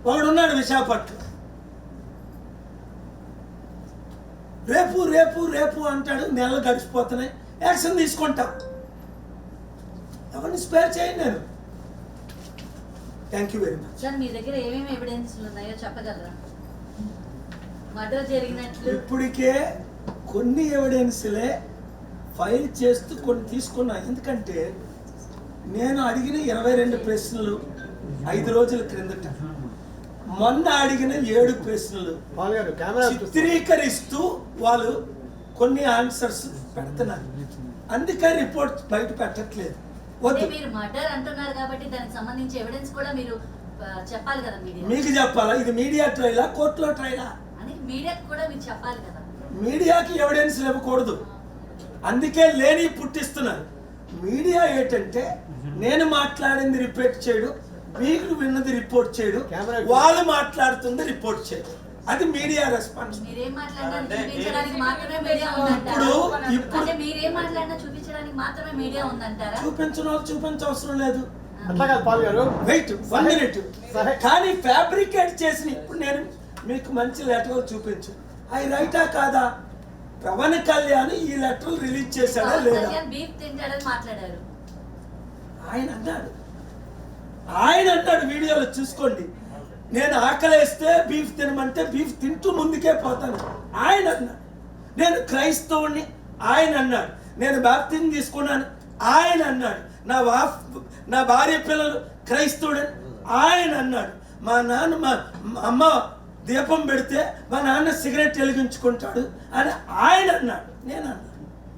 వాడున్నాడు విశాఖపట్నం. రేపు రేపు రేపు అంటాడు, నెలలు గడిచిపోతున్నాయి, యాక్షన్ తీసుకుంటాం. ఎవరిని స్పేర్ చేయండి నేను. Thank you very much. Sir మీ దగ్గర ఏమేమి ఎవిడెన్స్లు ఉన్నాయో చెప్పగలరా? మర్డర్ జరిగినట్లు ఇప్పటికే కొన్ని ఎవిడెన్స్లే ఫైల్ చేస్తూ కొన్ని తీసుకున్నా. ఎందుకంటే నేను అడిగిన 22 ప్రశ్నలు 5 రోజుల క్రిందట, మొన్న అడిగిన 7 ప్రశ్నలు చిత్రీకరిస్తూ వాళ్ళు కొన్ని ఆన్సర్స్ పెడుతున్నారు. అందుకే రిపోర్ట్ బయట పెట్టట్లేదు. మీరు మర్డర్ అంటున్నారు కాబట్టి దానికి సంబంధించి ఎవిడెన్స్ కూడా మీరు చెప్పాలి కదా. మీకు చెప్పాలా? ఇది మీడియా ట్రైలా, కోర్టులో ట్రైలా అని మీడియాకి కూడా మీరు చెప్పాలి కదా. మీడియాకి ఎవిడెన్స్ ఇవ్వకూడదు, అందుకే లేని పుట్టిస్తున్నారు. మీడియా ఏంటంటే నేను మాట్లాడింది రిపీట్ చేయడు, మీరు విన్నది రిపోర్ట్ చేయడు, వాళ్ళు మాట్లాడుతుంది రిపోర్ట్ చేయడు. అది మీడియా రెస్పాన్స్. చూపించవసరం లేదు. Wait 1 minute. కానీ ఫ్యాబ్రికేట్ చేసిన ఇప్పుడు నేను మీకు మంచి లెటర్ చూపించు. అవి రైటా కాదా? పవన్ కళ్యాణ్ ఈ లెటర్ రిలీజ్ చేశాడా లేదా? ఆయన అన్నాడు వీడియోలో చూసుకోండి, నేను ఆకలేస్తే బీఫ్ తినమంటే బీఫ్ తింటూ ముందుకే పోతాను ఆయన అన్నాడు. నేను క్రైస్తవుని ఆయన అన్నాడు. నేను బాప్తిజం తీసుకున్నాను ఆయన అన్నాడు. నా భార్య పిల్లలు క్రైస్తవుడని ఆయన అన్నాడు. మా అమ్మ దీపం పెడితే మా నాన్న సిగరెట్ వెలిగించుకుంటాడు అని ఆయన అన్నాడు. నేను అన్నాను.